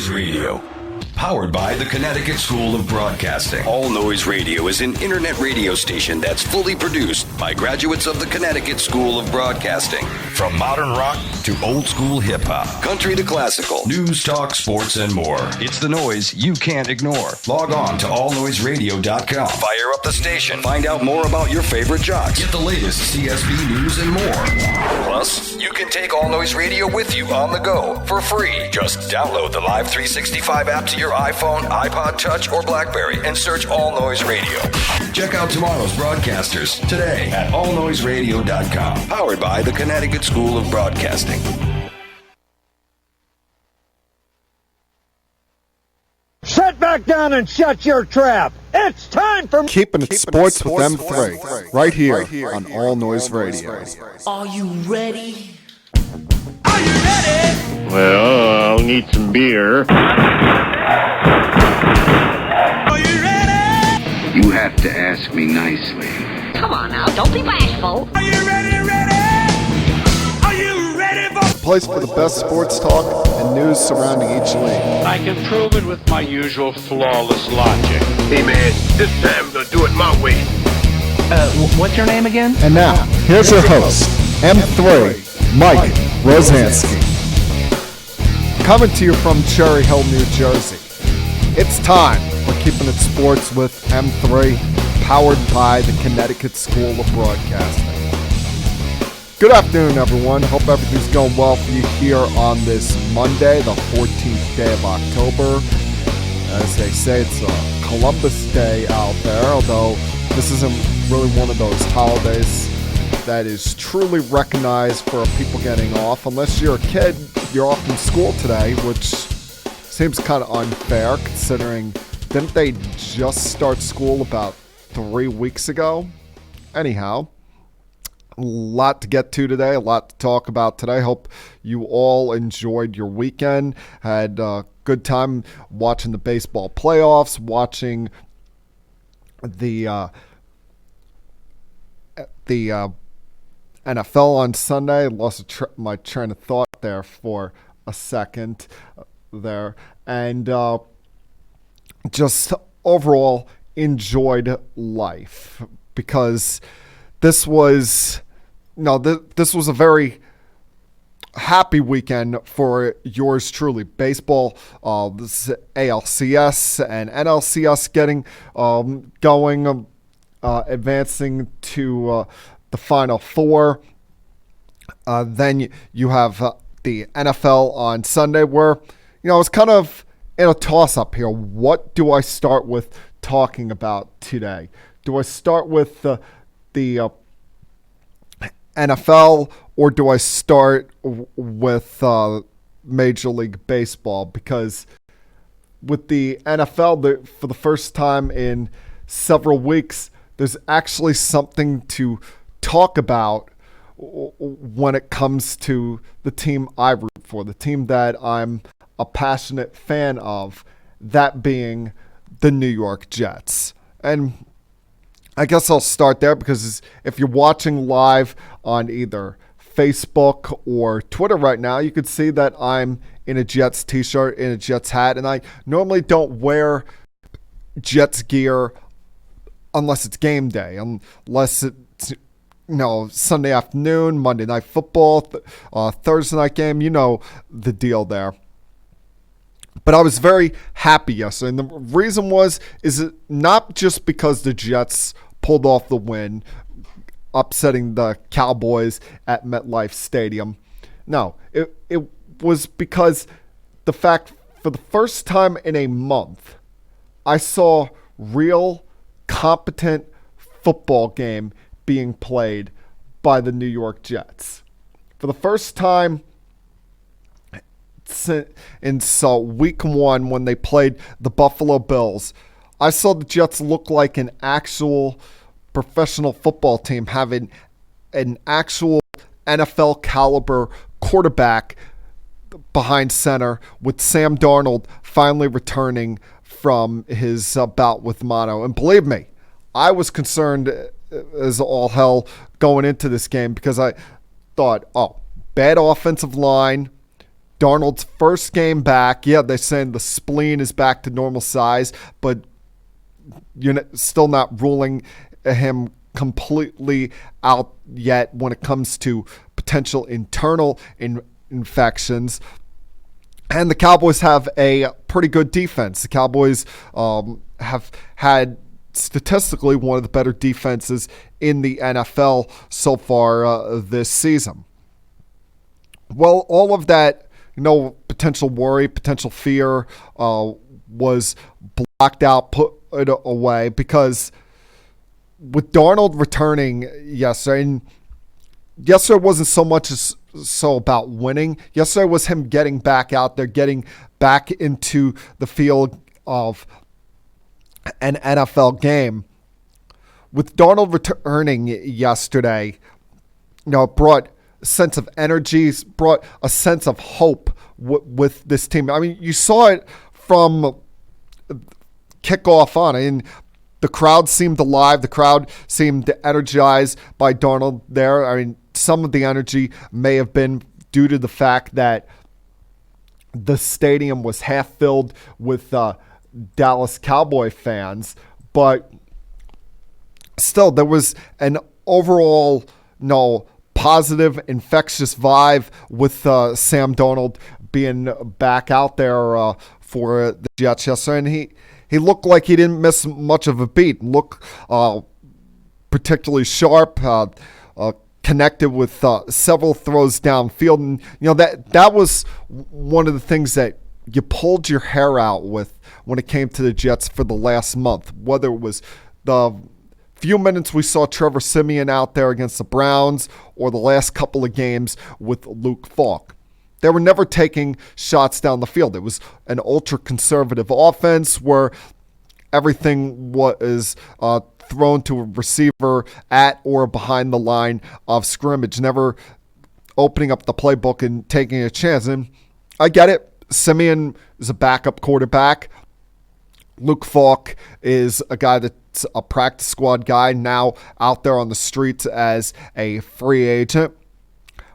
Noise Radio. Powered by the Connecticut School of Broadcasting. All Noise Radio is an internet radio station that's fully produced by graduates of the Connecticut School of Broadcasting. From modern rock to old school hip hop, country to classical, news, talk, sports, and more. It's the noise you can't ignore. Log on to allnoiseradio.com. Fire up the station. Find out more about your favorite jocks. Get the latest CSB news and more. Plus, you can take All Noise Radio with you on the go for free. Just download the Live 365 app to your iPhone, iPod Touch, or BlackBerry and search All Noise Radio. Check out tomorrow's broadcasters today at allnoiseradio.com. Powered by the Connecticut School of Broadcasting. Sit back down and shut your trap. It's time for Keeping It Sports with M3, right here on All Noise Radio. Are you ready? Are you ready? Well, I'll need some beer. Are you ready? You have to ask me nicely. Come on now, don't be bashful. Are you ready? Are you ready for Place for the best sports talk and news surrounding each league. I can prove it with my usual flawless logic. Hey man, this time I'm gonna do it my way. What's your name again? And now, here's your host, M3, Mike Rosansky. Coming to you from Cherry Hill, New Jersey. It's time for Keeping It Sports with M3, powered by the Connecticut School of Broadcasting. Good afternoon, everyone. Hope everything's going well for you here on this Monday, the 14th day of October. As they say, it's a Columbus Day out there, although this isn't really one of those holidays that is truly recognized for people getting off. Unless you're a kid, you're off from school today, which seems kind of unfair considering, didn't they just start school about 3 weeks ago? Anyhow, a lot to get to today, a lot to talk about today. Hope you all enjoyed your weekend, had a good time watching the baseball playoffs, watching the NFL on Sunday. Lost my train of thought there for a second there. And just overall enjoyed life because this was a very happy weekend for yours truly. Baseball, this ALCS and NLCS getting going, advancing to the Final Four. Then you have the NFL on Sunday where, it's kind of in a toss-up here. What do I start with talking about today? Do I start with the NFL, or do I start with Major League Baseball? Because with the NFL, for the first time in several weeks, there's actually something to talk about when it comes to the team I root for, the team that I'm a passionate fan of, that being the New York Jets. And I guess I'll start there because if you're watching live on either Facebook or Twitter right now, you could see that I'm in a Jets t-shirt, in a Jets hat, and I normally don't wear Jets gear unless it's game day, unless it's Sunday afternoon, Monday Night Football, Thursday night game, the deal there. But I was very happy yesterday, and the reason is it not just because the Jets pulled off the win, upsetting the Cowboys at MetLife Stadium. No, it was because the fact for the first time in a month, I saw real competent football game being played by the New York Jets. For the first time in week one when they played the Buffalo Bills, I saw the Jets look like an actual professional football team, having an actual NFL caliber quarterback behind center, with Sam Darnold finally returning from his bout with mono. And believe me, I was concerned as all hell going into this game because I thought, bad offensive line, Darnold's first game back. Yeah, they're saying the spleen is back to normal size, but you're still not ruling him completely out yet when it comes to potential internal infections. And the Cowboys have a pretty good defense. The Cowboys have had statistically one of the better defenses in the NFL so far this season. Well, all of that, potential worry, potential fear was blocked out, put away, because with Darnold returning yesterday, and yesterday wasn't so much as so about winning. Yesterday was him getting back out there, getting back into the field of an NFL game. With Darnold returning yesterday, it brought a sense of energy, brought a sense of hope with this team. I mean, you saw it from kickoff on. I mean, the crowd seemed alive. The crowd seemed energized by Darnold there. I mean, some of the energy may have been due to the fact that the stadium was half filled with Dallas Cowboy fans, but still there was an overall positive, infectious vibe with Sam Darnold being back out there for the Jets yesterday, and he looked like he didn't miss much of a beat. Looked particularly sharp, connected with several throws downfield, and that was one of the things that you pulled your hair out with when it came to the Jets for the last month. Whether it was the few minutes we saw Trevor Siemian out there against the Browns, or the last couple of games with Luke Falk. They were never taking shots down the field. It was an ultra-conservative offense where everything was thrown to a receiver at or behind the line of scrimmage, never opening up the playbook and taking a chance. And I get it. Siemian is a backup quarterback. Luke Falk is a guy that's a practice squad guy, now out there on the streets as a free agent.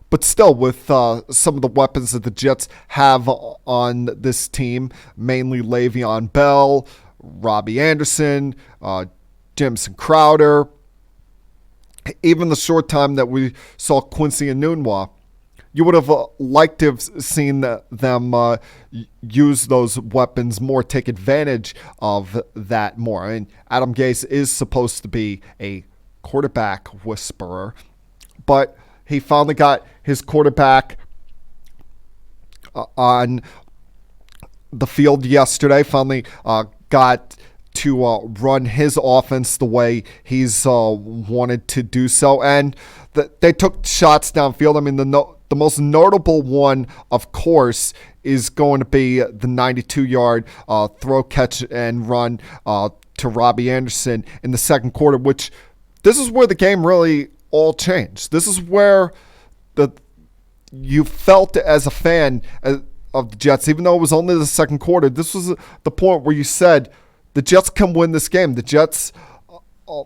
But still, with some of the weapons that the Jets have on this team, mainly Le'Veon Bell, Robbie Anderson, Jamison Crowder, even the short time that we saw Quincy Enunwa, you would have liked to have seen them use those weapons more, take advantage of that more. I mean, Adam Gase is supposed to be a quarterback whisperer, but he finally got his quarterback on the field yesterday, finally got to run his offense the way he's wanted to do so. And they took shots downfield. I mean, the most notable one, of course, is going to be the 92-yard throw, catch, and run to Robbie Anderson in the second quarter, which this is where the game really all changed. This is where you felt as a fan of the Jets, even though it was only the second quarter, this was the point where you said, the Jets can win this game. The Jets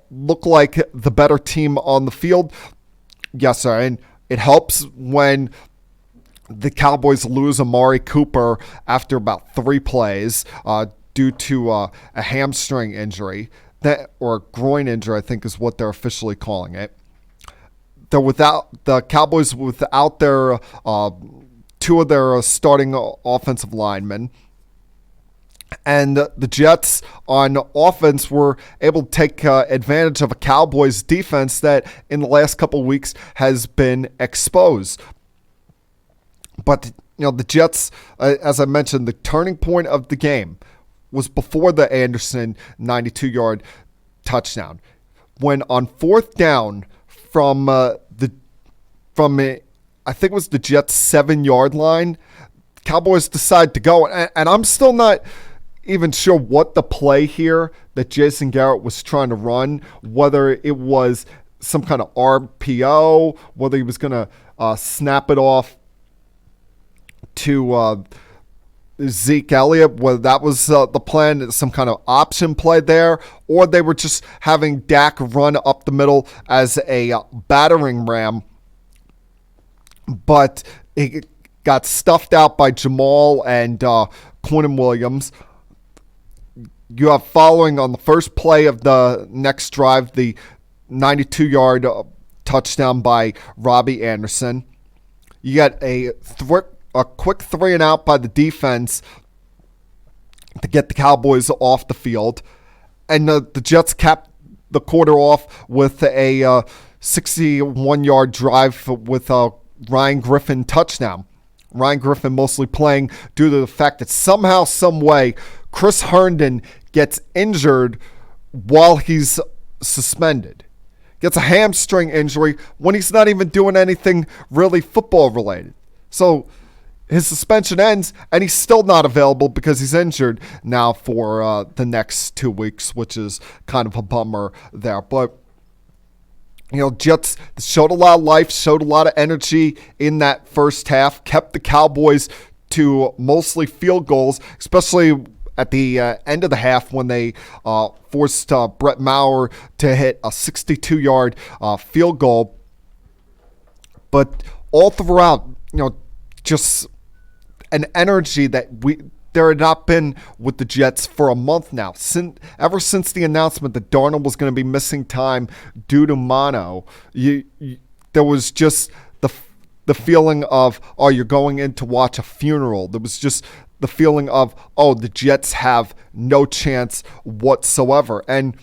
look like the better team on the field. Yes, sir, and it helps when the Cowboys lose Amari Cooper after about 3 plays due to a hamstring injury, or a groin injury, I think is what they're officially calling it. They're without the Cowboys without their 2 of their starting offensive linemen. And the Jets on offense were able to take advantage of a Cowboys defense that in the last couple of weeks has been exposed. But the Jets, as I mentioned, the turning point of the game was before the Anderson 92-yard touchdown, when on 4th down from I think it was the Jets 7-yard line, Cowboys decide to go, and I'm still not even sure what the play here that Jason Garrett was trying to run, whether it was some kind of RPO, whether he was going to snap it off to Zeke Elliott, whether that was the plan, some kind of option play there, or they were just having Dak run up the middle as a battering ram. But got stuffed out by Jamal and Quinnen Williams. You have following on the first play of the next drive, the 92-yard touchdown by Robbie Anderson. You got a quick 3-and-out by the defense to get the Cowboys off the field. And the Jets capped the quarter off with a 61-yard drive with a Ryan Griffin touchdown. Ryan Griffin mostly playing due to the fact that somehow, some way, Chris Herndon gets injured while he's suspended. Gets a hamstring injury when he's not even doing anything really football related. So his suspension ends and he's still not available because he's injured now for the next 2 weeks, which is kind of a bummer there. But Jets showed a lot of life, showed a lot of energy in that first half, kept the Cowboys to mostly field goals, especially at the end of the half when they forced Brett Maher to hit a 62-yard field goal. But all throughout, just an energy that there had not been with the Jets for a month now. Ever since the announcement that Darnold was going to be missing time due to mono, there was just the feeling of, oh, you're going in to watch a funeral. There was just the feeling of, oh, the Jets have no chance whatsoever. And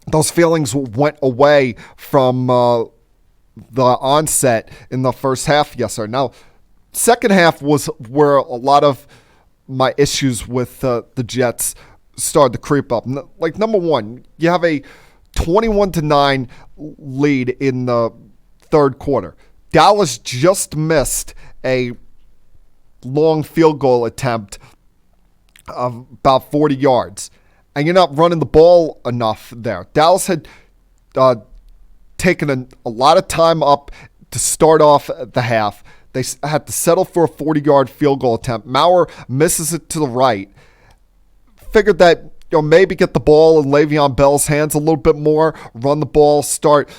those feelings went away from the onset in the first half, yes sir. Now, second half was where a lot of my issues with the Jets started to creep up. Like, number one, you have a 21-9 lead in the third quarter. Dallas just missed a long field goal attempt of about 40 yards, and you're not running the ball enough there. Dallas had taken a lot of time up to start off the half. They had to settle for a 40-yard field goal attempt. Maher misses it to the right. Figured that maybe get the ball in Le'Veon Bell's hands a little bit more, run the ball, start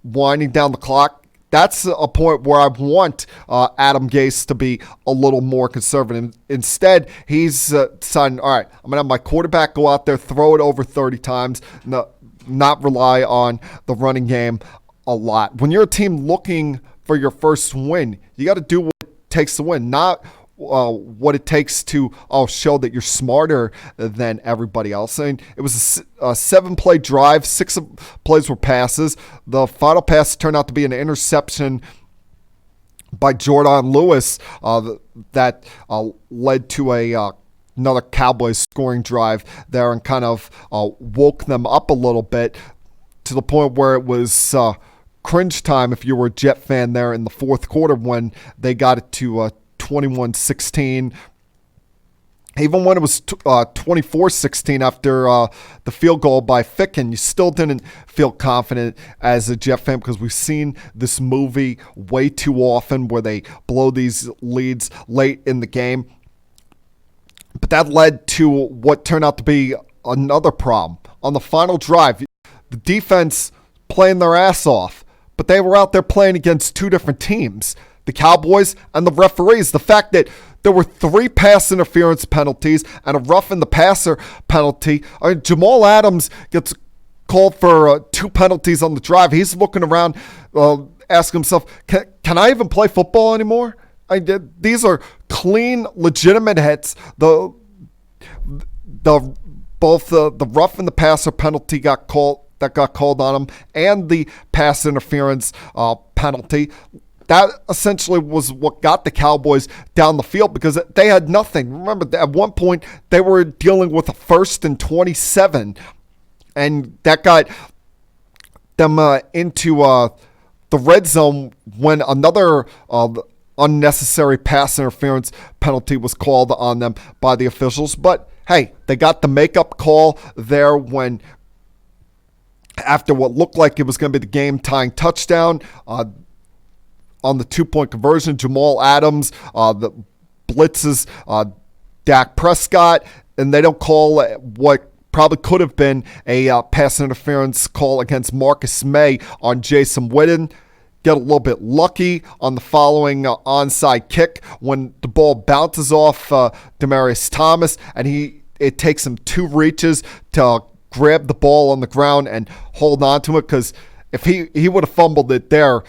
winding down the clock. That's a point where I want Adam Gase to be a little more conservative. Instead, he's deciding, all right, I'm going to have my quarterback go out there, throw it over 30 times, not rely on the running game a lot. When you're a team looking for your first win, you got to do what it takes to win, not what it takes to show that you're smarter than everybody else. And it was a 7-play drive. 6 plays were passes. The final pass turned out to be an interception by Jordan Lewis that led to another Cowboys scoring drive there and kind of woke them up a little bit to the point where it was cringe time if you were a Jet fan there in the fourth quarter when they got it to 21-16. Even when it was 24-16 after the field goal by Ficken, you still didn't feel confident as a Jet fan because we've seen this movie way too often where they blow these leads late in the game. But that led to what turned out to be another problem. On the final drive, the defense playing their ass off, but they were out there playing against two different teams. The Cowboys and the referees. The fact that there were 3 pass interference penalties and a roughing the passer penalty. Jamal Adams gets called for 2 penalties on the drive. He's looking around, asking himself, can I even play football anymore? These are clean, legitimate hits. Both the roughing the passer penalty got called on him, and the pass interference penalty. That essentially was what got the Cowboys down the field because they had nothing. Remember, at one point, they were dealing with a 1st and 27, and that got them into the red zone when another unnecessary pass interference penalty was called on them by the officials. But, hey, they got the makeup call there when, after what looked like it was going to be the game-tying touchdown, on the 2-point conversion, Jamal Adams, the blitzes Dak Prescott, and they don't call what probably could have been a pass interference call against Marcus May on Jason Witten. get a little bit lucky on the following onside kick when the ball bounces off Demaryius Thomas, and it takes him 2 reaches to grab the ball on the ground and hold on to it, because if he would have fumbled it there,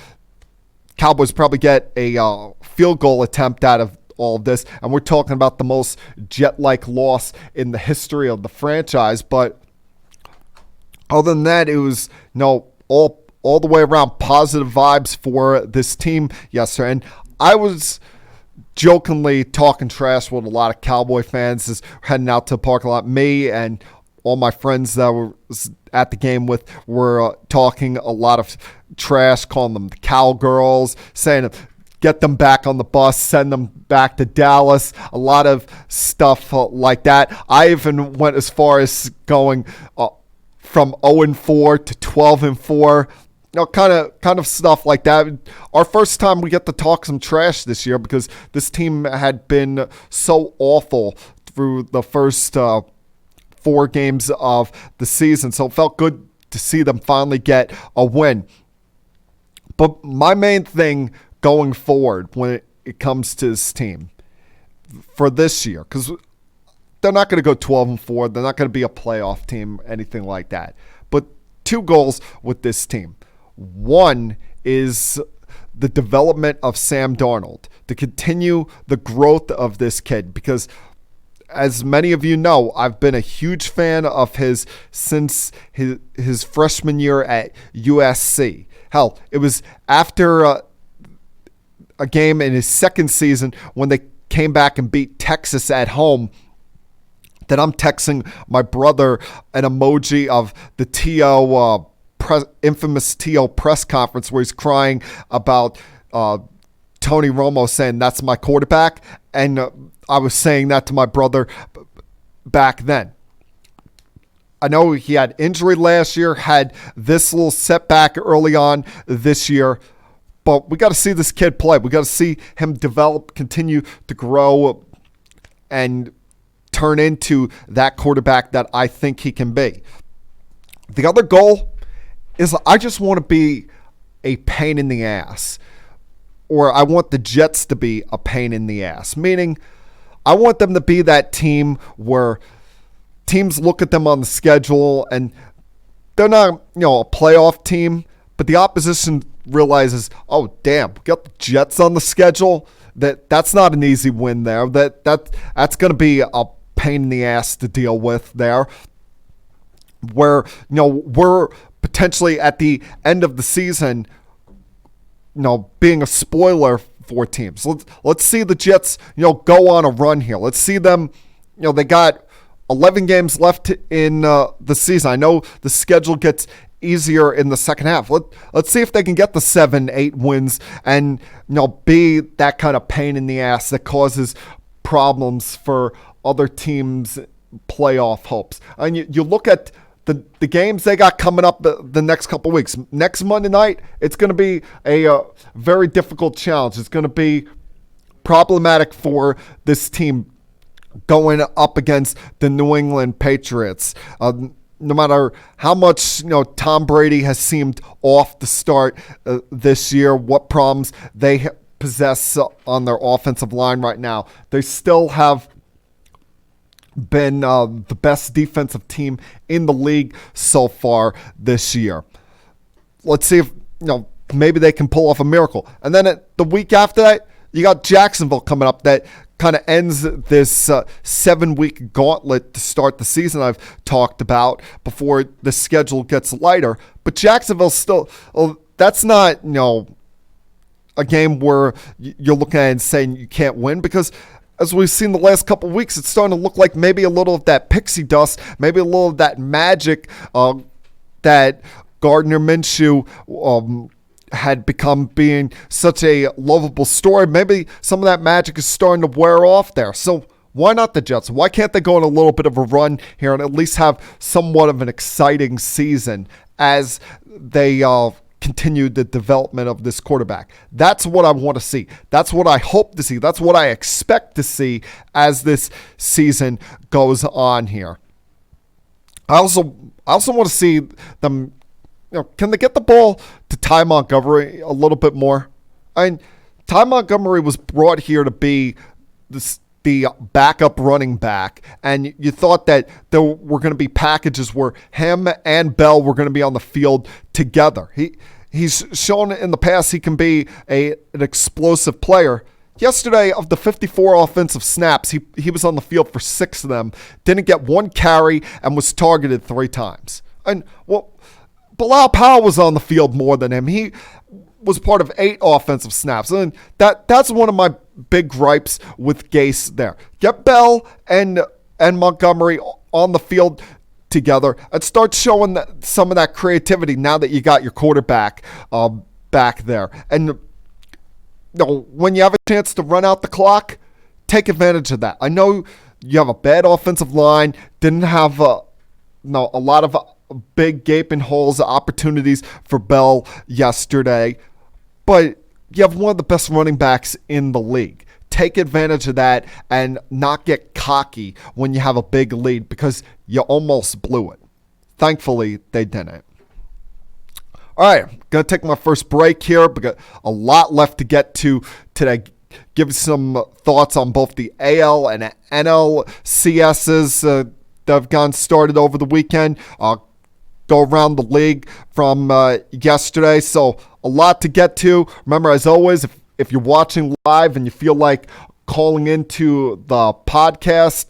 Cowboys probably get a field goal attempt out of all of this, and we're talking about the most Jet-like loss in the history of the franchise. But other than that, it was all the way around positive vibes for this team yesterday. And I was jokingly talking trash with a lot of Cowboy fans as heading out to the parking lot. Me and all my friends that were at the game with were talking a lot of trash, calling them the Cowgirls, saying get them back on the bus, send them back to Dallas, a lot of stuff like that. I even went as far as going from 0-4 to 12-4, kind of stuff like that. Our first time we get to talk some trash this year, because this team had been so awful through the first 4 games of the season, so it felt good to see them finally get a win. But my main thing going forward when it comes to this team for this year, because they're not going to go 12-4, they're not going to be a playoff team, anything like that. But 2 goals with this team. One is the development of Sam Darnold, to continue the growth of this kid, because as many of you know, I've been a huge fan of his since his freshman year at USC. Hell, it was after a game in his second season when they came back and beat Texas at home that I'm texting my brother an emoji of the T.O. Infamous T.O. press conference where he's crying about Tony Romo saying that's my quarterback, and I was saying that to my brother back then. I know he had injury last year, had this little setback early on this year, but we got to see this kid play. We got to see him develop, continue to grow, and turn into that quarterback that I think he can be. The other goal is I just want to be a pain in the ass, or I want the Jets to be a pain in the ass, meaning I want them to be that team where teams look at them on the schedule and they're not, a playoff team, but the opposition realizes, oh damn, we got the Jets on the schedule. That's not an easy win there. That's going to be a pain in the ass to deal with there. Where we're potentially at the end of the season, being a spoiler for teams. Let's see the Jets, go on a run here. Let's see them. They got 11 games left in the season. I know the schedule gets easier in the second half. Let's see if they can get the 7-8 wins and be that kind of pain in the ass that causes problems for other teams' playoff hopes. And you look at the games they got coming up the next couple weeks. Next Monday night, it's going to be a very difficult challenge. It's going to be problematic for this team going up against the New England Patriots. No matter how much Tom Brady has seemed off the start this year, what problems they possess on their offensive line right now, they still have been the best defensive team in the league so far this year. Let's see if maybe they can pull off a miracle. And then the week after that, you got Jacksonville coming up that kind of ends this 7-week gauntlet to start the season I've talked about before the schedule gets lighter. But Jacksonville's still, that's not, a game where you're looking at it and saying you can't win, because as we've seen the last couple of weeks, it's starting to look like maybe a little of that pixie dust, maybe a little of that magic that Gardner Minshew had become being such a lovable story. Maybe some of that magic is starting to wear off there. So why not the Jets? Why can't they go on a little bit of a run here and at least have somewhat of an exciting season as they continue the development of this quarterback? That's what I want to see. That's what I hope to see. That's what I expect to see as this season goes on here. I also want to see them, can they get the ball to Ty Montgomery a little bit more. Ty Montgomery was brought here to be the backup running back, and you thought that there were going to be packages where him and Bell were going to be on the field together. He's shown in the past he can be an explosive player. Yesterday, of the 54 offensive snaps, he was on the field for 6 of them, didn't get 1 carry, and was targeted 3 times. And, well, Bilal Powell was on the field more than him. He was part of 8 offensive snaps. And that's one of my big gripes with Gase there. Get Bell and Montgomery on the field together and start showing some of that creativity now that you got your quarterback back there. And when you have a chance to run out the clock, take advantage of that. I know you have a bad offensive line, didn't have a lot of big gaping holes, opportunities for Bell yesterday, but you have one of the best running backs in the league. Take advantage of that and not get cocky when you have a big lead, because you almost blew it. Thankfully, they didn't. All right, I'm going to take my first break here. We got a lot left to get to today. Give you some thoughts on both the AL and NLCSs that have gone started over the weekend. Go around the league from yesterday. So a lot to get to. Remember, as always, if you're watching live and you feel like calling into the podcast,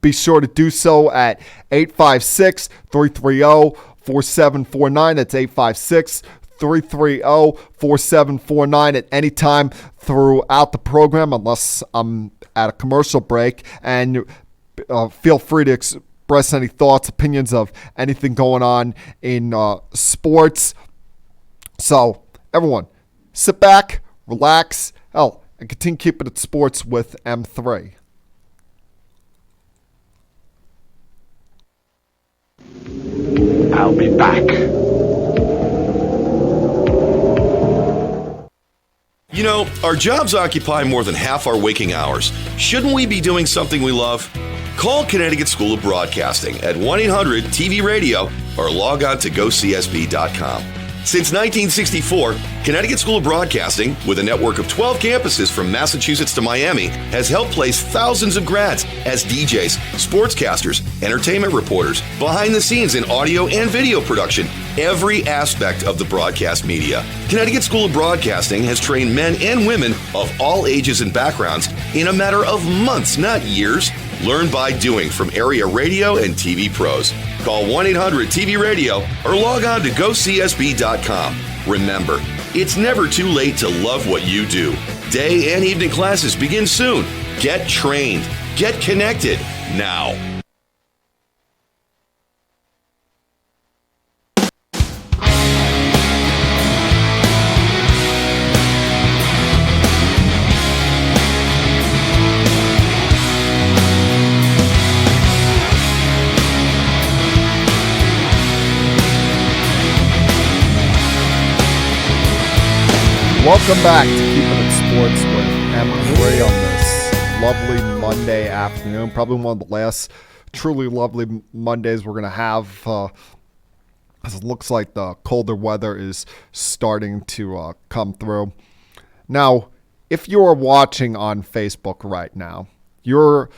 be sure to do so at 856-330-4749. That's 856-330-4749 at any time throughout the program, unless I'm at a commercial break. And feel free to express any thoughts, opinions of anything going on in sports. So, everyone, sit back, relax, and continue keeping it sports with M3. I'll be back. You know, our jobs occupy more than half our waking hours. Shouldn't we be doing something we love? Call Connecticut School of Broadcasting at 1-800-TV-RADIO or log on to gocsb.com. Since 1964, Connecticut School of Broadcasting, with a network of 12 campuses from Massachusetts to Miami, has helped place thousands of grads as DJs, sportscasters, entertainment reporters, behind the scenes in audio and video production, every aspect of the broadcast media. Connecticut School of Broadcasting has trained men and women of all ages and backgrounds in a matter of months, not years. Learn by doing from area radio and TV pros. Call 1-800-TV-RADIO or log on to gocsb.com. Remember, it's never too late to love what you do. Day and evening classes begin soon. Get trained. Get connected now. Welcome back to Keeping It Sports with M3 on this lovely Monday afternoon. Probably one of the last truly lovely Mondays we're going to have. As it looks like the colder weather is starting to come through. Now, if you are watching on Facebook right now, you're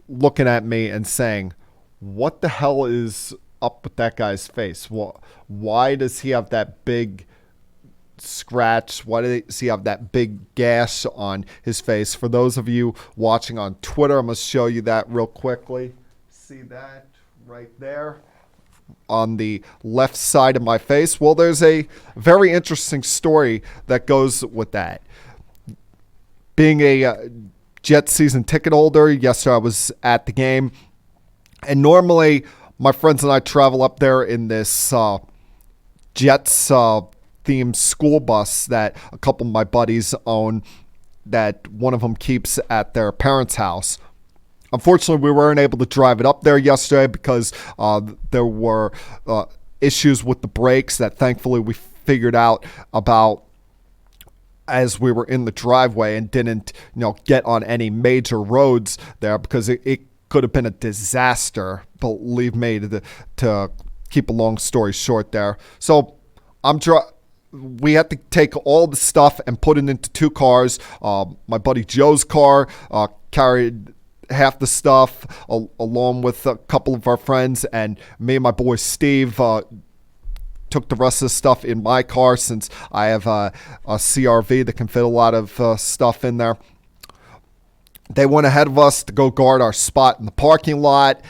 looking at me and saying, what the hell is up with that guy's face? Why does he have that big scratch? Why does he have that big gash on his face? For those of you watching on Twitter, I'm going to show you that real quickly. See that right there on the left side of my face? Well, there's a very interesting story that goes with that. Being a Jets season ticket holder, yesterday I was at the game, and normally my friends and I travel up there in this Jets themed school bus that a couple of my buddies own, that one of them keeps at their parents' house. Unfortunately, we weren't able to drive it up there yesterday because there were issues with the brakes that thankfully we figured out about as we were in the driveway, and didn't get on any major roads there, because it could have been a disaster, believe me, to keep a long story short there. So I'm we had to take all the stuff and put it into 2 cars. My buddy Joe's car carried half the stuff along with a couple of our friends, and me and my boy Steve took the rest of the stuff in my car since I have a CRV that can fit a lot of stuff in there. They went ahead of us to go guard our spot in the parking lot.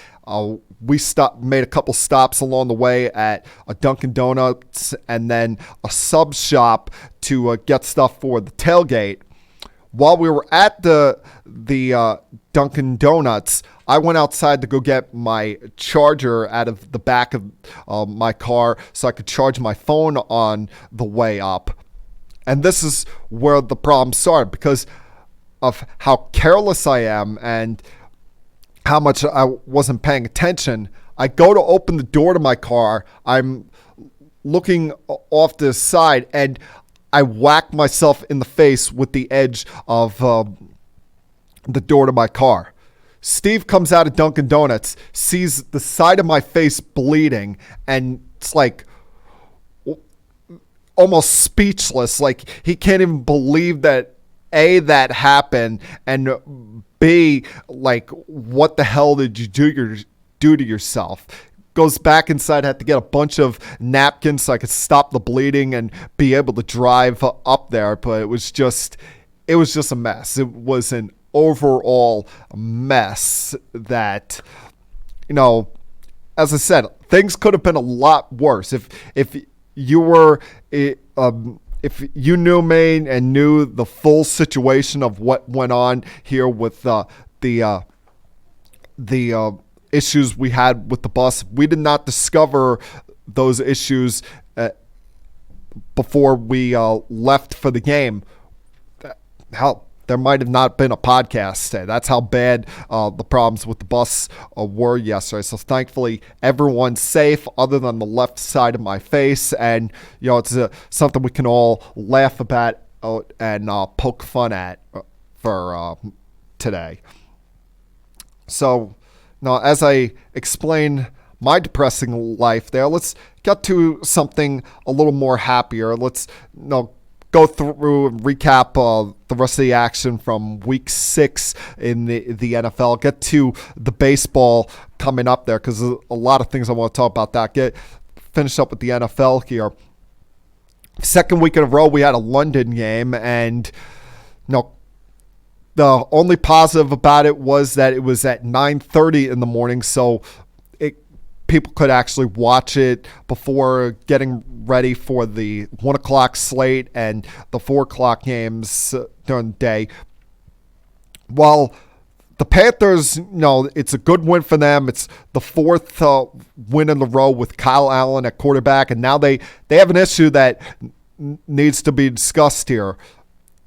We made a couple stops along the way at a Dunkin' Donuts and then a sub shop to get stuff for the tailgate. While we were at the Dunkin' Donuts, I went outside to go get my charger out of the back of my car so I could charge my phone on the way up. And this is where the problem started because of how careless I am and how much I wasn't paying attention. I go to open the door to my car. I'm looking off to the side, and I whack myself in the face with the edge of the door to my car. Steve comes out of Dunkin' Donuts, sees the side of my face bleeding, and it's like almost speechless. Like he can't even believe that A, that happened, and B, like, what the hell did you do to yourself? Goes back inside, had to get a bunch of napkins so I could stop the bleeding and be able to drive up there. But it was just a mess. It was an overall mess that, as I said, things could have been a lot worse. If you were, if you knew me and knew the full situation of what went on here with the issues we had with the bus, we did not discover those issues before we left for the game. Hell, there might have not been a podcast today. That's how bad the problems with the bus were yesterday. So thankfully, everyone's safe other than the left side of my face. And, it's something we can all laugh about and poke fun at for today. So, now, as I explain my depressing life there, let's get to something a little more happier. Let's go through and recap the rest of the action from Week 6 in the NFL. Get to the baseball coming up there because there's a lot of things I want to talk about that. Finish up with the NFL here. Second week in a row, we had a London game, and the only positive about it was that it was at 9:30 in the morning, so people could actually watch it before getting ready for the 1 o'clock slate and the 4 o'clock games during the day. While the Panthers, it's a good win for them. It's the 4th win in a row with Kyle Allen at quarterback, and now they have an issue that needs to be discussed here.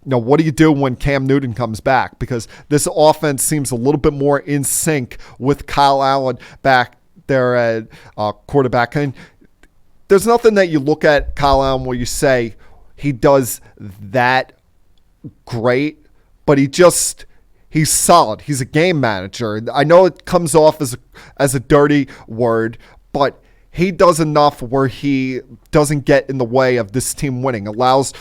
What do you do when Cam Newton comes back? Because this offense seems a little bit more in sync with Kyle Allen back there at quarterback. And there's nothing that you look at Kyle Allen where you say he does that great, but he's solid. He's a game manager. I know it comes off as a dirty word, but he does enough where he doesn't get in the way of this team winning. Allows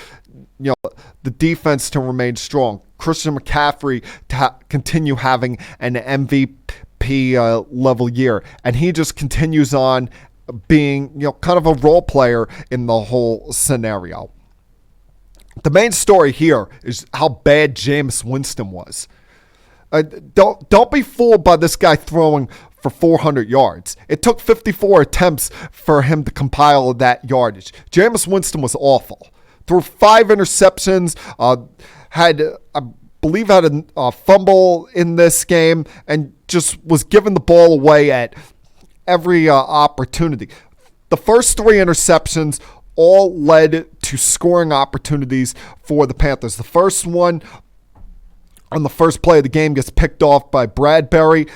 the defense to remain strong. Christian McCaffrey to continue having an MVP level year, and he just continues on being kind of a role player in the whole scenario. The main story here is how bad Jameis Winston was. Don't be fooled by this guy throwing for 400 yards. It took 54 attempts for him to compile that yardage. Jameis Winston was awful. Threw 5 interceptions, had a fumble in this game, and just was giving the ball away at every opportunity. The first 3 interceptions all led to scoring opportunities for the Panthers. The first one, on the first play of the game, gets picked off by Bradbury,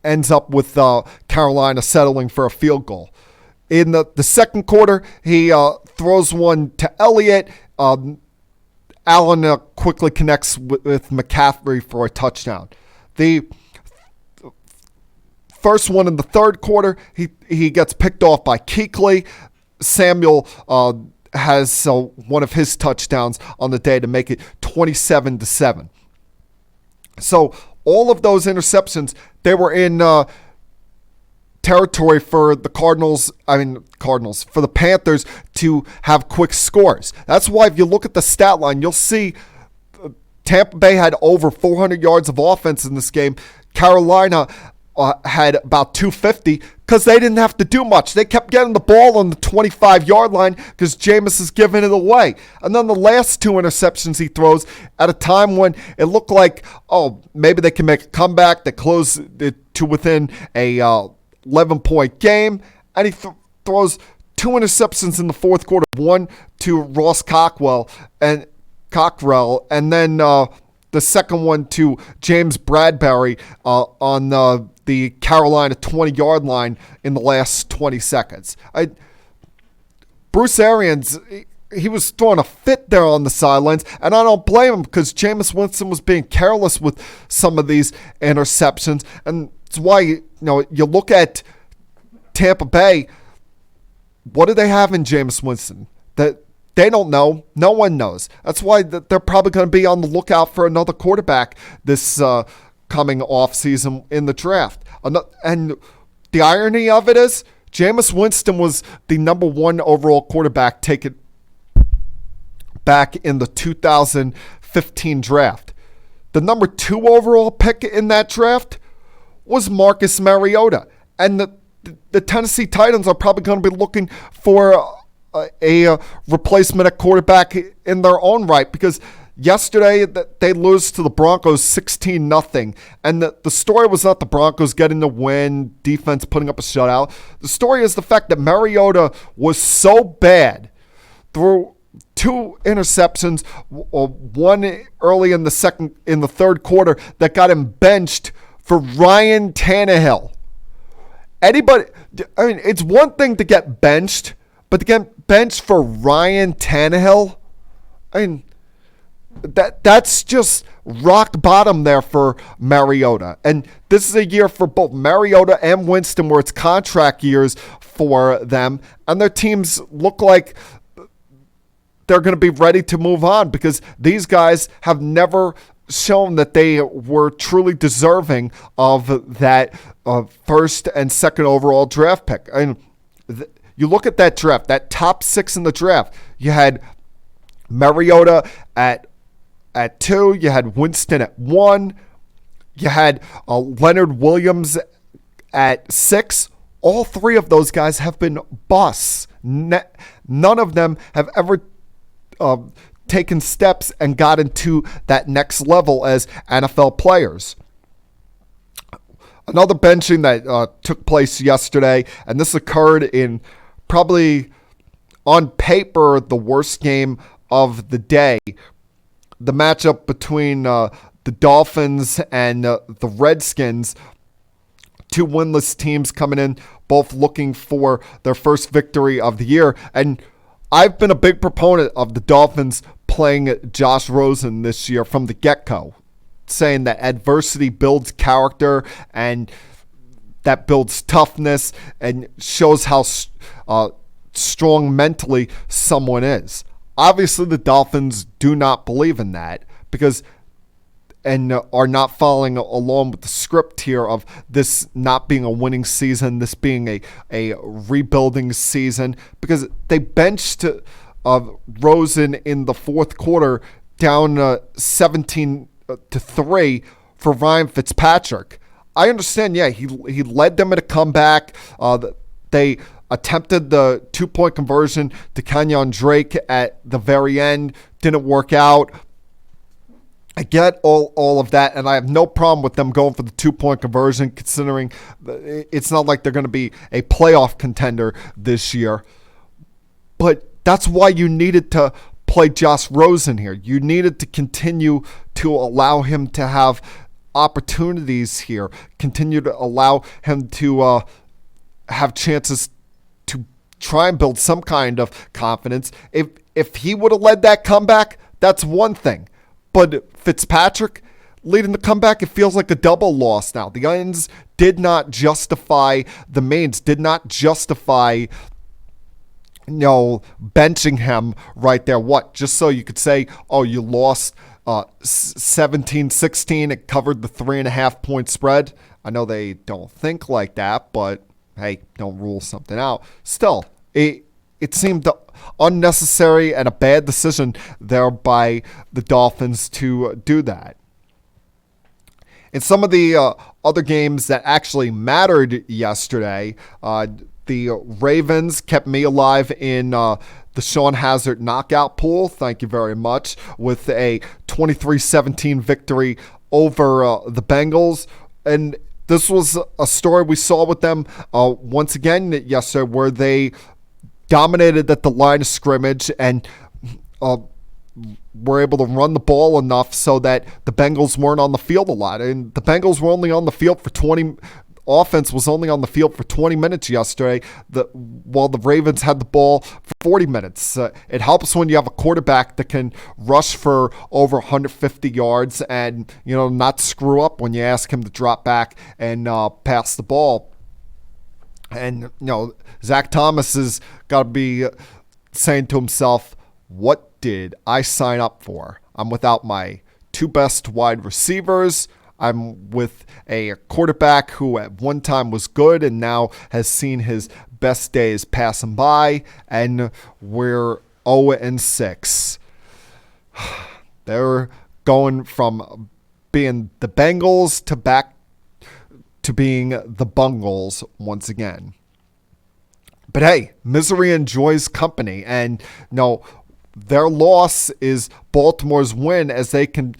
ends up with Carolina settling for a field goal. In the second quarter, he throws one to Elliott. Allen quickly connects with McCaffrey for a touchdown. The first one in the third quarter, he gets picked off by Kuechly. Samuel has one of his touchdowns on the day to make it 27-7. So all of those interceptions, they were in territory for the for the Panthers to have quick scores. That's why if you look at the stat line, you'll see Tampa Bay had over 400 yards of offense in this game. Carolina had about 250 because they didn't have to do much. They kept getting the ball on the 25-yard line because Jameis is giving it away. And then the last 2 interceptions he throws at a time when it looked like, maybe they can make a comeback. They close it to within a 11-point game. And he throws 2 interceptions in the fourth quarter. One to Ross Cockrell, and then the second one to James Bradbury on the Carolina 20-yard line in the last 20 seconds. Bruce Arians, he was throwing a fit there on the sidelines, and I don't blame him because Jameis Winston was being careless with some of these interceptions, and it's why you look at Tampa Bay. What do they have in Jameis Winston? That they don't know. No one knows. That's why they're probably going to be on the lookout for another quarterback this coming off season in the draft. And the irony of it is, Jameis Winston was the number 1 overall quarterback taken back in the 2015 draft. The number 2 overall pick in that draft was Marcus Mariota. And the Tennessee Titans are probably going to be looking for a replacement at quarterback in their own right, because yesterday they lose to the Broncos 16-0, and the story was not the Broncos getting the win, defense putting up a shutout. The story is the fact that Mariota was so bad through 2 interceptions, one early in the third quarter that got him benched for Ryan Tannehill. It's one thing to get benched, but to get benched for Ryan Tannehill, that's just rock bottom there for Mariota. And this is a year for both Mariota and Winston where it's contract years for them, and their teams look like they're going to be ready to move on because these guys have never shown that they were truly deserving of that first and second overall draft pick. You look at that draft, that top 6 in the draft. You had Mariota at 2. You had Winston at 1. You had Leonard Williams at 6. All 3 of those guys have been busts. None of them have ever taken steps and gotten to that next level as NFL players. Another benching that took place yesterday, and this occurred in probably on paper the worst game of the day. The matchup between the Dolphins and the Redskins, 2 winless teams coming in, both looking for their first victory of the year. And I've been a big proponent of the Dolphins playing Josh Rosen this year from the get-go, saying that adversity builds character and that builds toughness and shows how strong mentally someone is. Obviously, the Dolphins do not believe in that and are not following along with the script here of this not being a winning season, this being a rebuilding season, because they benched Rosen in the fourth quarter down 17-3 for Ryan Fitzpatrick. I understand, he led them in a comeback. They attempted the 2-point conversion to Kenyon Drake at the very end. Didn't work out. I get all of that, and I have no problem with them going for the 2-point conversion, considering it's not like they're going to be a playoff contender this year. But that's why you needed to play Josh Rosen here. You needed to continue to allow him to have opportunities here, continue to allow him to have chances to try and build some kind of confidence. If he would have led that comeback, that's one thing. But Fitzpatrick leading the comeback, it feels like a double loss now. The ends did not justify the mains, did not justify benching him right there. What? Just so you could say, oh, you lost 17-16. It covered the 3.5 point spread. I know they don't think like that, but hey, don't rule something out. Still, it seemed unnecessary and a bad decision there by the Dolphins to do that. In some of the other games that actually mattered yesterday, the Ravens kept me alive in the Sean Hazard knockout pool. Thank you very much. With a 23-17 victory over the Bengals. And this was a story we saw with them once again yesterday, where they dominated at the line of scrimmage and were able to run the ball enough so that the Bengals weren't on the field a lot. And the Bengals were only on the field for 20 offense was only on the field for 20 minutes yesterday, while the Ravens had the ball for 40 minutes. It helps when you have a quarterback that can rush for over 150 yards and, not screw up when you ask him to drop back and pass the ball. And, Zach Thomas has got to be saying to himself, what did I sign up for? I'm without my two best wide receivers. I'm with a quarterback who at one time was good and now has seen his best days pass him by, and we're 0-6. They're going from being the Bengals to back to being the Bungles once again. But hey, misery enjoys company, and their loss is Baltimore's win as they can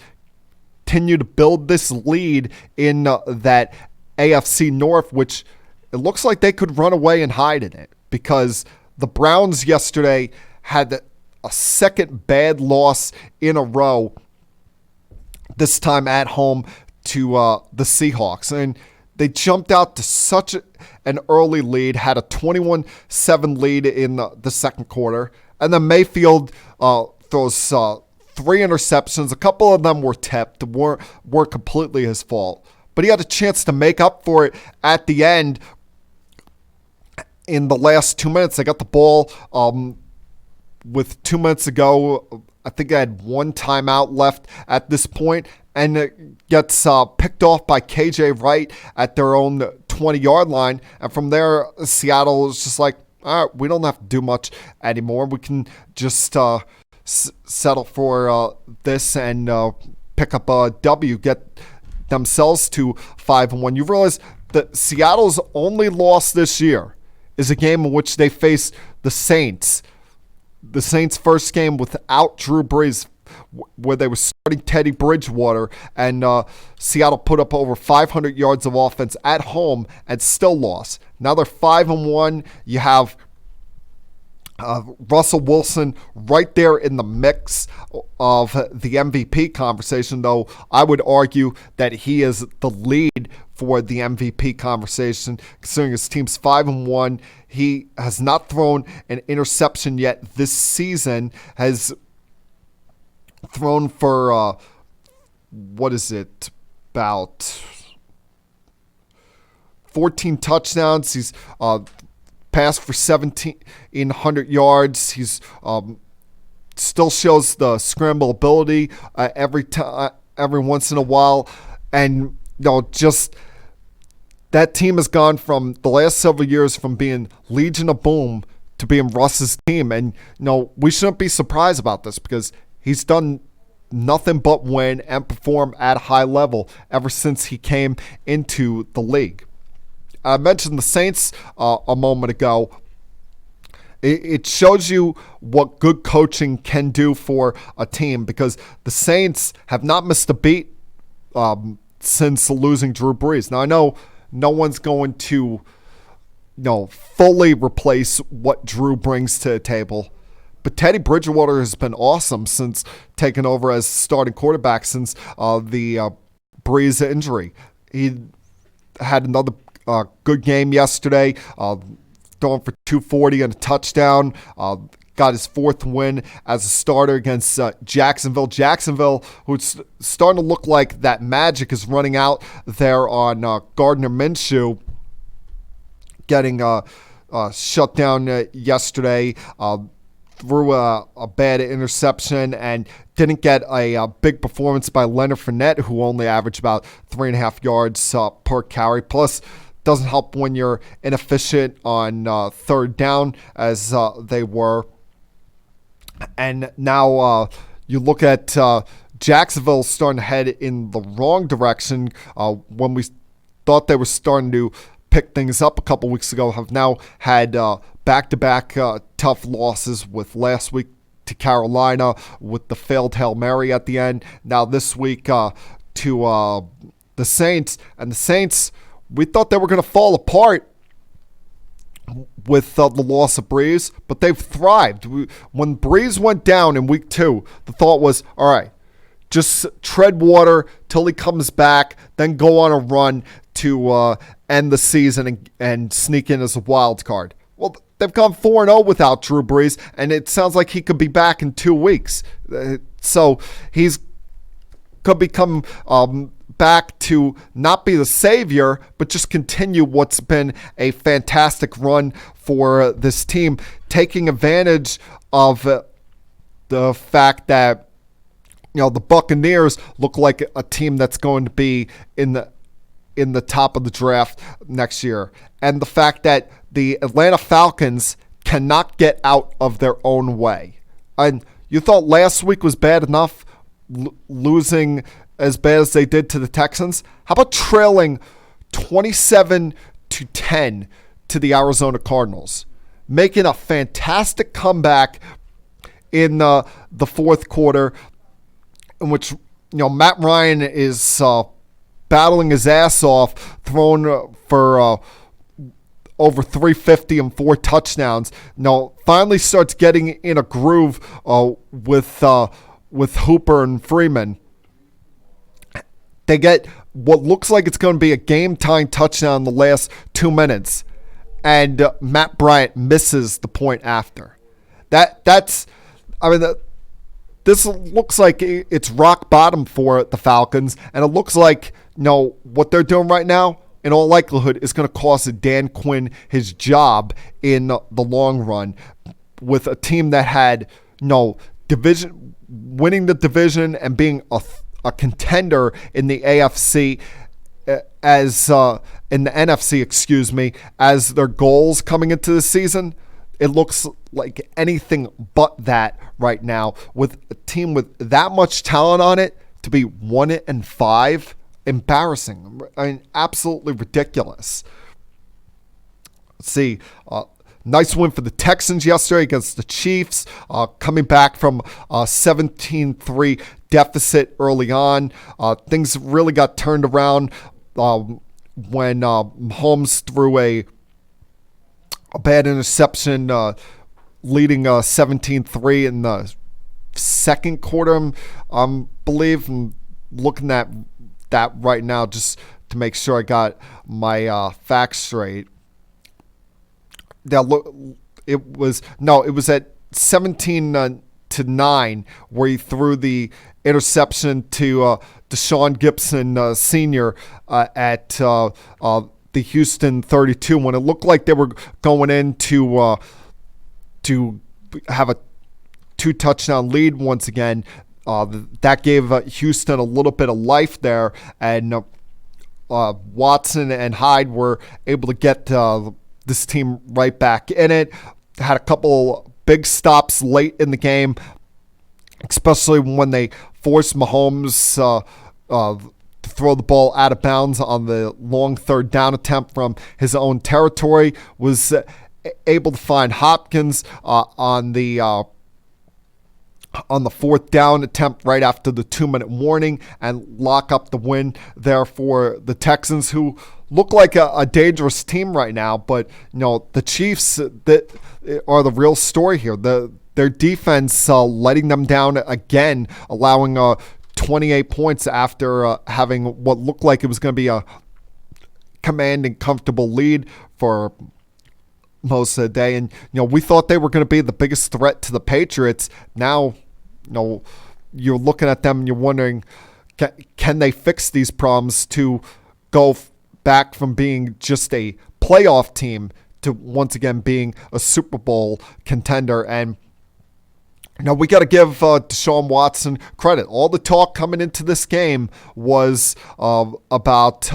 continue to build this lead in that AFC North, which it looks like they could run away and hide in it, because the Browns yesterday had a second bad loss in a row, this time at home to the Seahawks. And they jumped out to such an early lead, had a 21-7 lead in the second quarter, and then Mayfield throws 3 interceptions. A couple of them were tipped, weren't completely his fault. But he had a chance to make up for it at the end in the last 2 minutes. They got the ball with 2 minutes to go. I think I had one timeout left at this point, and it gets picked off by KJ Wright at their own 20-yard line. And from there, Seattle is just like, all right, we don't have to do much anymore. We can just settle for this and pick up a W, get themselves to 5-1. You realize that Seattle's only loss this year is a game in which they face the Saints. The Saints' first game without Drew Brees, where they were starting Teddy Bridgewater, and Seattle put up over 500 yards of offense at home and still lost. Now they're 5-1. You have Russell Wilson right there in the mix of the MVP conversation, though I would argue that he is the lead for the MVP conversation, considering his team's 5-1. He has not thrown an interception yet this season, has thrown for, about 14 touchdowns. He's passed for 1,700 yards. He's still shows the scramble ability every once in a while, and just that team has gone from the last several years from being Legion of Boom to being Russ's team, and we shouldn't be surprised about this because he's done nothing but win and perform at a high level ever since he came into the league. I mentioned the Saints a moment ago. It shows you what good coaching can do for a team, because the Saints have not missed a beat since losing Drew Brees. Now, I know no one's going to fully replace what Drew brings to the table, but Teddy Bridgewater has been awesome since taking over as starting quarterback since the Brees injury. He had another good game yesterday, throwing for 240 and a touchdown. Got his 4th win as a starter against Jacksonville. Jacksonville, who's starting to look like that magic is running out there on Gardner Minshew, getting shut down yesterday. Threw a bad interception and didn't get a big performance by Leonard Fournette, who only averaged about 3.5 yards per carry. Plus, doesn't help when you're inefficient on third down, as they were. And now you look at Jacksonville starting to head in the wrong direction. When we thought they were starting to pick things up a couple weeks ago, have now had back-to-back tough losses, with last week to Carolina with the failed Hail Mary at the end. Now this week to the Saints. And the Saints, we thought they were going to fall apart with the loss of Breeze, but they've thrived. When Breeze went down in week 2, the thought was, all right, just tread water till he comes back, then go on a run to end the season and sneak in as a wild card. Well, they've gone 4-0 without Drew Brees, and it sounds like he could be back in 2 weeks. So he's could become back to not be the savior, but just continue what's been a fantastic run for this team, taking advantage of the fact that the Buccaneers look like a team that's going to be in the top of the draft next year, and the fact that the Atlanta Falcons cannot get out of their own way. And you thought last week was bad enough, losing as bad as they did to the Texans? How about trailing 27-10 to the Arizona Cardinals, making a fantastic comeback in the fourth quarter, in which Matt Ryan is battling his ass off, throwing for over 350 and 4 touchdowns. Finally starts getting in a groove with Hooper and Freeman. They get what looks like it's going to be a game-tying touchdown in the last 2 minutes, and Matt Bryant misses the point after. This looks like it's rock bottom for the Falcons, and it looks like what they're doing right now, in all likelihood, is going to cost Dan Quinn his job in the long run, with a team that had division, winning the division and being a contender in the AFC as in the NFC, as their goals coming into the season. It looks like anything but that right now, with a team with that much talent on it to be 1-5. Embarrassing. Absolutely ridiculous. Let's see. Nice win for the Texans yesterday against the Chiefs, coming back from a 17-3 deficit early on. Things really got turned around when Mahomes threw a bad interception, leading 17-3 in the second quarter, I believe. I'm looking at that right now just to make sure I got my facts straight. It was at 17-9 where he threw the interception to Deshaun Gibson Sr. At the Houston 32, when it looked like they were going in to have a 2-touchdown lead once again. That gave Houston a little bit of life there, and Watson and Hyde were able to get this team right back in it. Had a couple big stops late in the game, especially when they forced Mahomes to throw the ball out of bounds on the long third down attempt from his own territory. Was able to find Hopkins on the fourth down attempt right after the 2-minute warning and lock up the win there for the Texans, who look like a dangerous team right now. But the Chiefs that are the real story here. Their defense letting them down again, allowing 28 points after having what looked like it was going to be a commanding, comfortable lead for most of the day. And we thought they were going to be the biggest threat to the Patriots. Now you're looking at them and you're wondering, can they fix these problems to go back from being just a playoff team to to once again being a Super Bowl contender. And we got to give Deshaun Watson credit. All the talk coming into this game was about,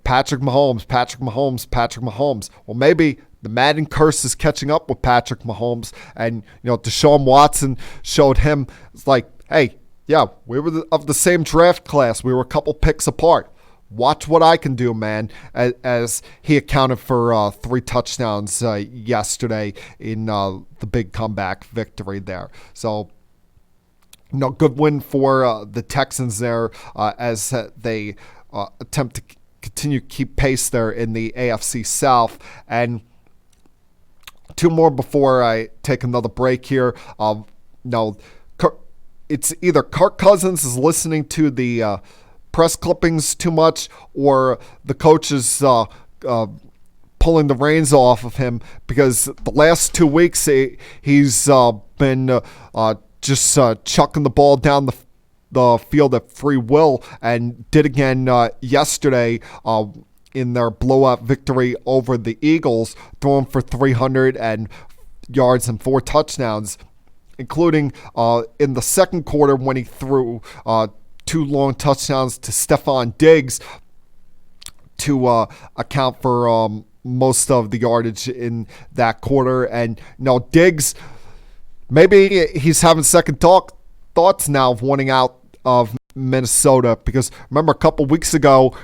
Patrick Mahomes. Well, maybe the Madden curse is catching up with Patrick Mahomes. And, Deshaun Watson showed him, it's like, hey, yeah, we were of the same draft class. We were a couple picks apart. Watch what I can do, man, as he accounted for 3 touchdowns yesterday in the big comeback victory there. So, good win for the Texans there as they attempt to continue to keep pace there in the AFC South. And 2 more before I take another break here. It's either Kirk Cousins is listening to the press clippings too much, or the coach is pulling the reins off of him, because the last 2 weeks he's been just chucking the ball down the field at free will, and did again yesterday in their blowout victory over the Eagles, throwing for 300 yards and 4 touchdowns, including in the second quarter when he threw 2 long touchdowns to Stephon Diggs to account for most of the yardage in that quarter. And Diggs, maybe he's having second thoughts now of wanting out of Minnesota, because remember a couple weeks ago,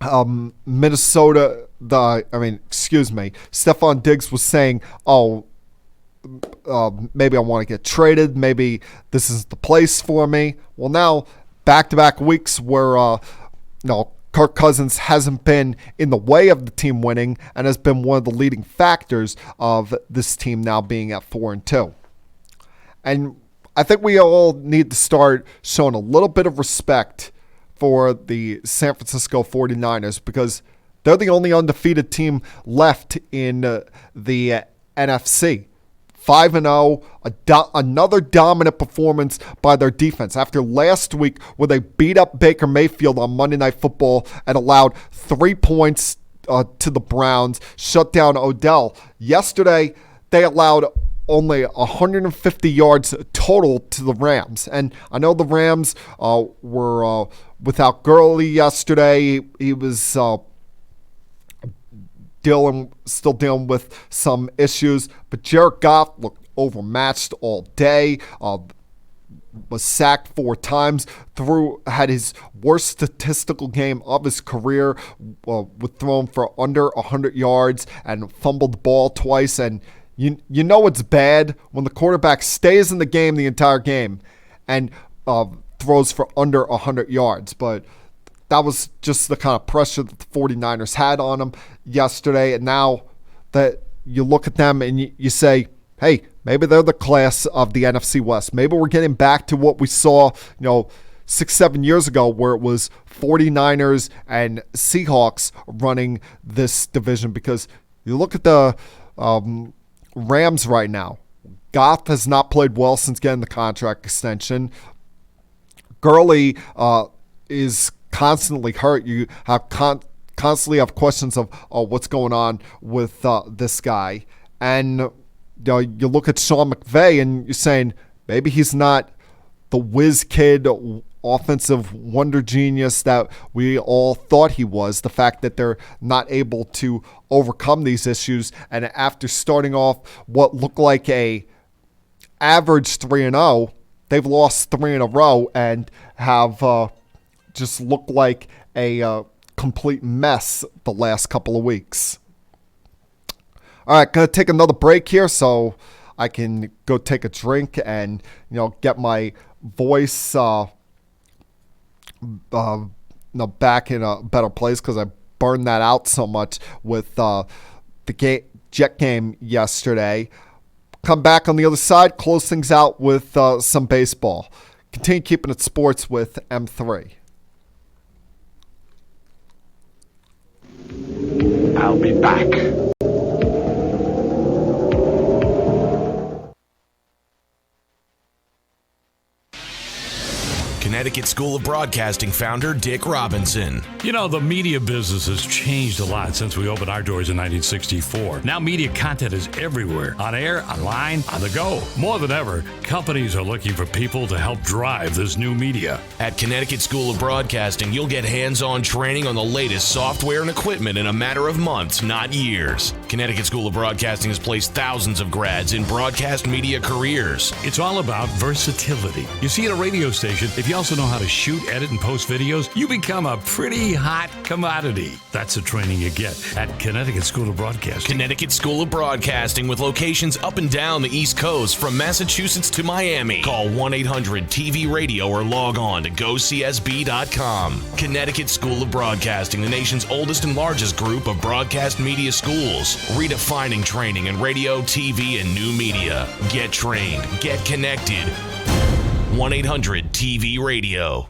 Stephon Diggs was saying, maybe I want to get traded. Maybe this is the place for me. Well, now back-to-back weeks where Kirk Cousins hasn't been in the way of the team winning, and has been one of the leading factors of this team now being at 4-2. And I think we all need to start showing a little bit of respect for the San Francisco 49ers, because they're the only undefeated team left in the NFC. 5-0, another dominant performance by their defense after last week where they beat up Baker Mayfield on Monday Night Football and allowed 3 points to the Browns, shut down Odell. Yesterday, they allowed only 150 yards total to the Rams. And I know the Rams were without Gurley yesterday. He was still dealing with some issues, but Jared Goff looked overmatched all day, was sacked 4 times, had his worst statistical game of his career, with thrown for under 100 yards and fumbled the ball twice. And you know it's bad when the quarterback stays in the game the entire game and throws for under 100 yards, but that was just the kind of pressure that the 49ers had on them yesterday. And now that you look at them and you say, hey, maybe they're the class of the NFC West. Maybe we're getting back to what we saw, 6-7 years ago, where it was 49ers and Seahawks running this division. Because you look at the Rams right now. Goff has not played well since getting the contract extension. Gurley is constantly hurt. You have constantly have questions of what's going on with this guy. And you look at Sean McVay and you're saying maybe he's not the whiz kid offensive wonder genius that we all thought he was. The fact that they're not able to overcome these issues, and after starting off what looked like a average 3-0, they've lost 3 in a row and have just looked like a complete mess the last couple of weeks. All right, gonna take another break here so I can go take a drink and get my voice back in a better place, because I burned that out so much with the Jet game yesterday. Come back on the other side, close things out with some baseball. Continue keeping it sports with M3. I'll be back. Connecticut School of Broadcasting founder Dick Robinson. You know, the media business has changed a lot since we opened our doors in 1964. Now media content is everywhere, on air, online, on the go. More than ever, companies are looking for people to help drive this new media. At Connecticut School of Broadcasting, you'll get hands-on training on the latest software and equipment in a matter of months, not years. Connecticut School of Broadcasting has placed thousands of grads in broadcast media careers. It's all about versatility. You see, at a radio station, if you also know how to shoot, edit, and post videos, you become a pretty hot commodity. That's the training you get at Connecticut School of Broadcasting. Connecticut School of Broadcasting with locations up and down the East Coast from Massachusetts to Miami. Call 1-800-TV-RADIO or log on to gocsb.com. Connecticut School of Broadcasting, the nation's oldest and largest group of broadcast media schools, redefining training in radio, TV, and new media. Get trained. Get connected. 1-800-TV-RADIO.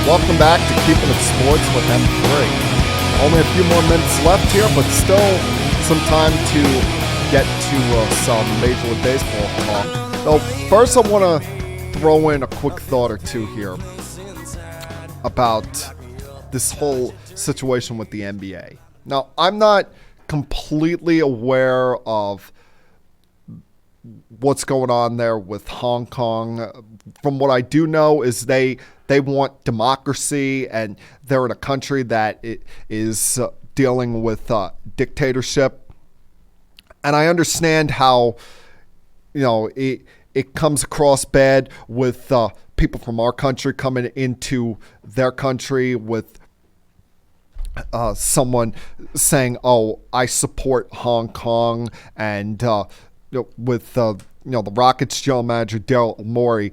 Welcome back to Keeping It Sports with M3. Only a few more minutes left here, but still some time to get to some Major League Baseball talk. So first I want to throw in a quick thought or two here about this whole situation with the NBA. Now, I'm not completely aware of what's going on there with Hong Kong. From what I do know is they want democracy, and they're in a country that is dealing with dictatorship. And I understand how, it comes across bad with people from our country coming into their country with someone saying, "Oh, I support Hong Kong," and with the Rockets general manager Daryl Morey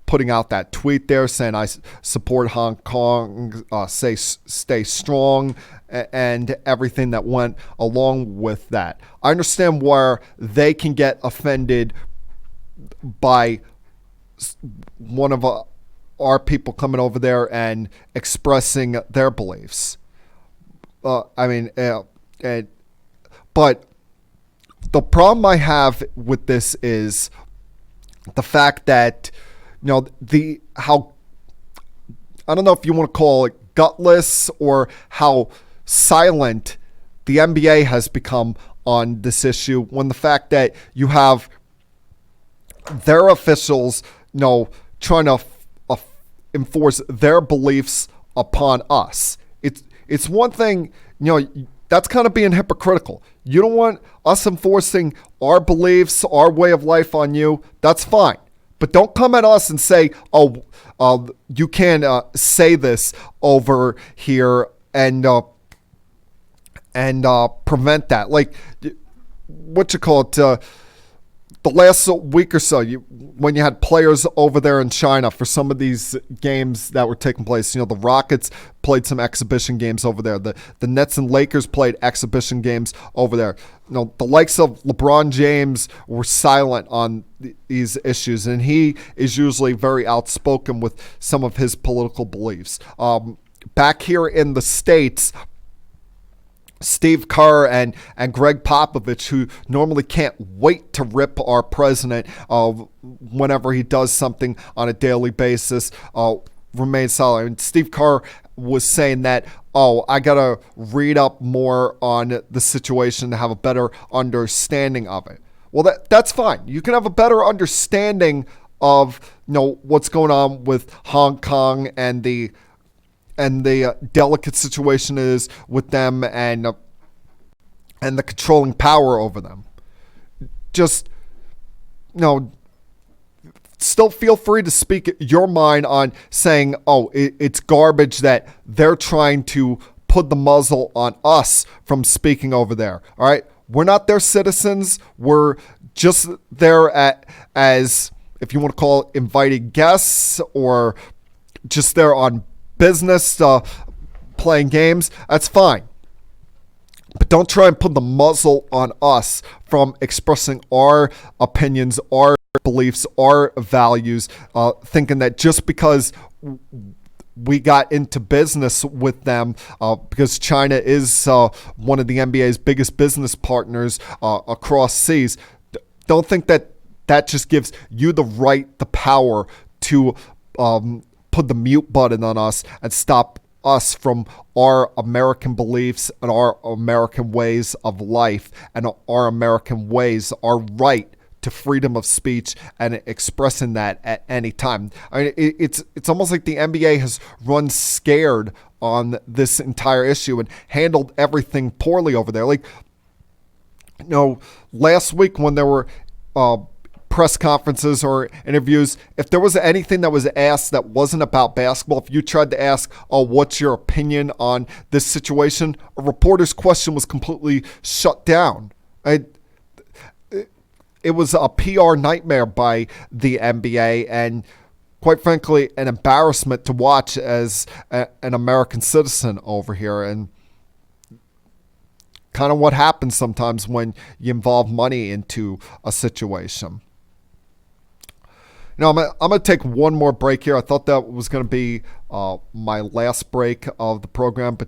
putting out that tweet there saying, "I support Hong Kong, stay strong," and everything that went along with that. I understand where they can get offended by one of our people coming over there and expressing their beliefs. But the problem I have with this is the fact that, how, I don't know if you want to call it gutless or how silent the NBA has become on this issue, when the fact that you have their officials, trying to enforce their beliefs upon us. It's one thing, that's kind of being hypocritical. You don't want us enforcing our beliefs, our way of life on you. That's fine. But don't come at us and say, "Oh, you can't say this over here," and prevent that. Like, what you call it? The last week or so, when you had players over there in China for some of these games that were taking place, the Rockets played some exhibition games over there. The Nets and Lakers played exhibition games over there. The likes of LeBron James were silent on these issues, and he is usually very outspoken with some of his political beliefs. Back here in the States, Steve Kerr and Greg Popovich, who normally can't wait to rip our president whenever he does something on a daily basis, remain silent. And Steve Kerr was saying that, I got to read up more on the situation to have a better understanding of it. Well, that's fine. You can have a better understanding of what's going on with Hong Kong and the delicate situation is with them and the controlling power over them. Just, still feel free to speak your mind on saying, it's garbage that they're trying to put the muzzle on us from speaking over there. All right. We're not their citizens. We're just there as, if you want to call it, invited guests, or just there on business, playing games, that's fine. But don't try and put the muzzle on us from expressing our opinions, our beliefs, our values, thinking that just because we got into business with them, because China is one of the NBA's biggest business partners across seas, don't think that just gives you the right, the power to put the mute button on us and stop us from our American beliefs and our American ways of life and our American ways, our right to freedom of speech and expressing that at any time. I mean, it's almost like the NBA has run scared on this entire issue and handled everything poorly over there. Like, last week when there were press conferences or interviews, if there was anything that was asked that wasn't about basketball, if you tried to ask, what's your opinion on this situation, a reporter's question was completely shut down. It was a PR nightmare by the NBA, and quite frankly, an embarrassment to watch as an American citizen over here. And kind of what happens sometimes when you involve money into a situation. I'm going to take one more break here. I thought that was going to be my last break of the program, but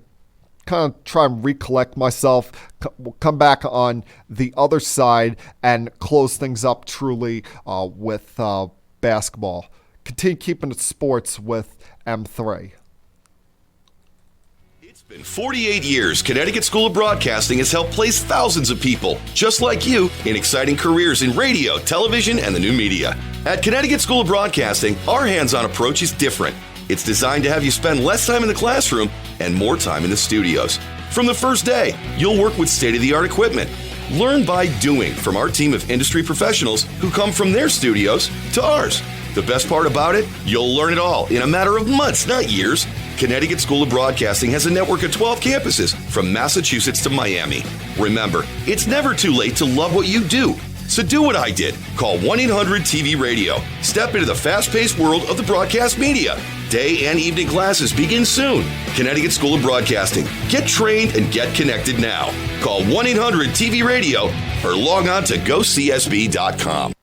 kind of try and recollect myself. We'll come back on the other side and close things up truly with basketball. Continue keeping it sports with M3. In 48 years, Connecticut School of Broadcasting has helped place thousands of people, just like you, in exciting careers in radio, television, and the new media. At Connecticut School of Broadcasting, our hands-on approach is different. It's designed to have you spend less time in the classroom and more time in the studios. From the first day, you'll work with state-of-the-art equipment. Learn by doing from our team of industry professionals who come from their studios to ours. The best part about it, you'll learn it all in a matter of months, not years. Connecticut School of Broadcasting has a network of 12 campuses from Massachusetts to Miami. Remember, it's never too late to love what you do. So do what I did. Call 1-800-TV-RADIO. Step into the fast-paced world of the broadcast media. Day and evening classes begin soon. Connecticut School of Broadcasting. Get trained and get connected now. Call 1-800-TV-RADIO or log on to GoCSB.com.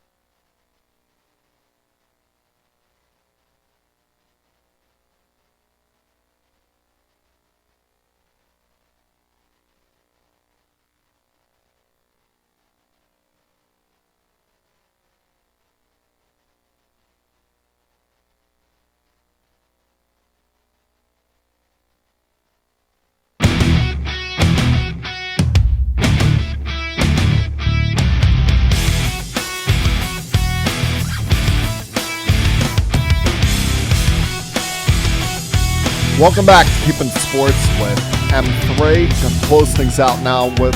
Welcome back to Keeping Sports with M3. Going to close things out now with,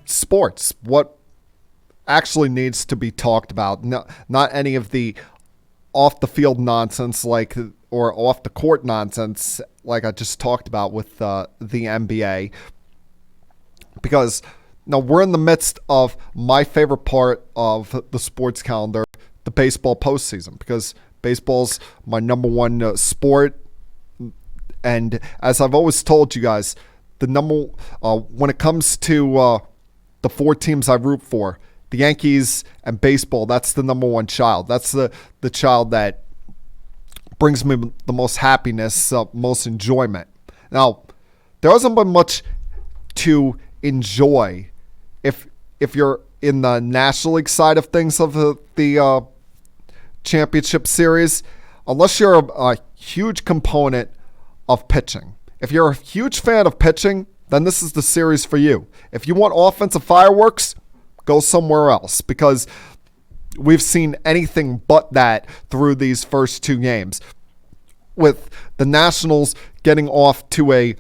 sports. What actually needs to be talked about. Not any of the off-the-field nonsense or off-the-court nonsense like I just talked about with the NBA. Because we're in the midst of my favorite part of the sports calendar, the baseball postseason. Because baseball's my number one sport, and as I've always told you guys, when it comes to the four teams I root for, the Yankees and baseball, that's the number one child. That's the child that brings me the most happiness, most enjoyment. Now, there hasn't been much to enjoy if you're in the National League side of things of the championship series, unless you're a huge component of pitching. If you're a huge fan of pitching, then this is the series for you. If you want offensive fireworks, go somewhere else, because we've seen anything but that through these first two games, with the Nationals getting off to a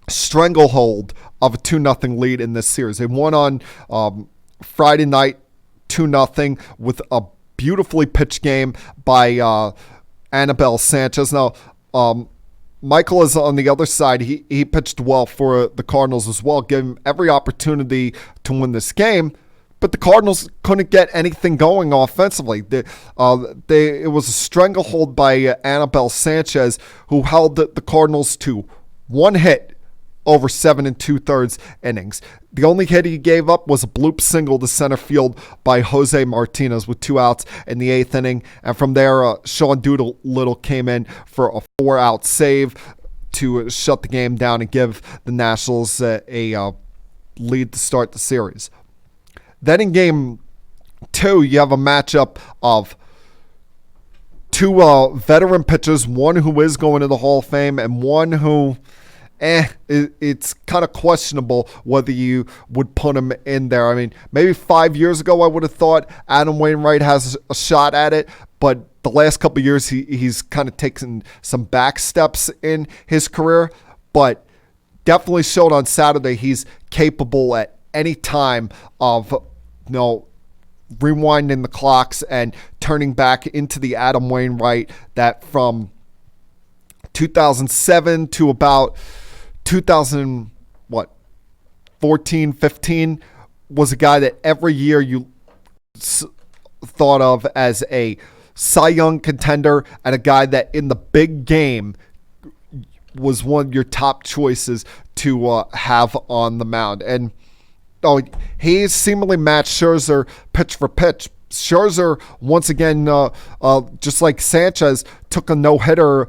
stranglehold of a 2-0 lead in this series. They won on Friday night 2-0 with a beautifully pitched game by Anibal Sanchez. Now, Michael is on the other side. He pitched well for the Cardinals as well, gave him every opportunity to win this game. but the Cardinals couldn't get anything going offensively. It was a stranglehold by Anibal Sanchez, who held the Cardinals to one hit over 7 2/3 innings. The only hit he gave up was a bloop single to center field by Jose Martinez with 2 outs in the 8th inning. And from there, Sean Doolittle came in for a 4-out save to shut the game down and give the Nationals a lead to start the series. Then in game 2, you have a matchup of 2 veteran pitchers, one who is going to the Hall of Fame and one who it's kind of questionable whether you would put him in there. I mean, maybe 5 years ago I would have thought Adam Wainwright has a shot at it, but the last couple of years he's kind of taken some back steps in his career, but definitely showed on Saturday he's capable at any time of rewinding the clocks and turning back into the Adam Wainwright that from 2007 to about 2014, 15 was a guy that every year you thought of as a Cy Young contender and a guy that in the big game was one of your top choices to have on the mound. And he seemingly matched Scherzer pitch for pitch. Scherzer, once again, just like Sanchez, took a no-hitter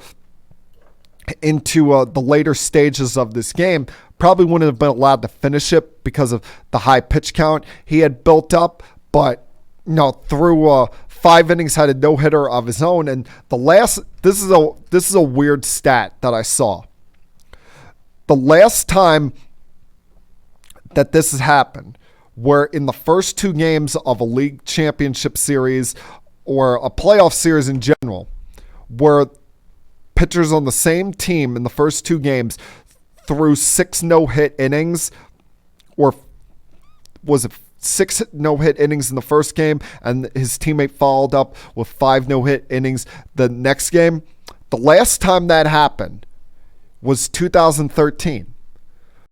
into the later stages of this game. Probably wouldn't have been allowed to finish it because of the high pitch count he had built up, but through 5 innings had a no-hitter of his own. And this is a weird stat that I saw. The last time that this has happened, where in the first 2 games of a league championship series or a playoff series in general, where pitchers on the same team in the first 2 games threw 6 no-hit innings, or was it 6 no-hit innings in the first game and his teammate followed up with 5 no-hit innings the next game. The last time that happened was 2013.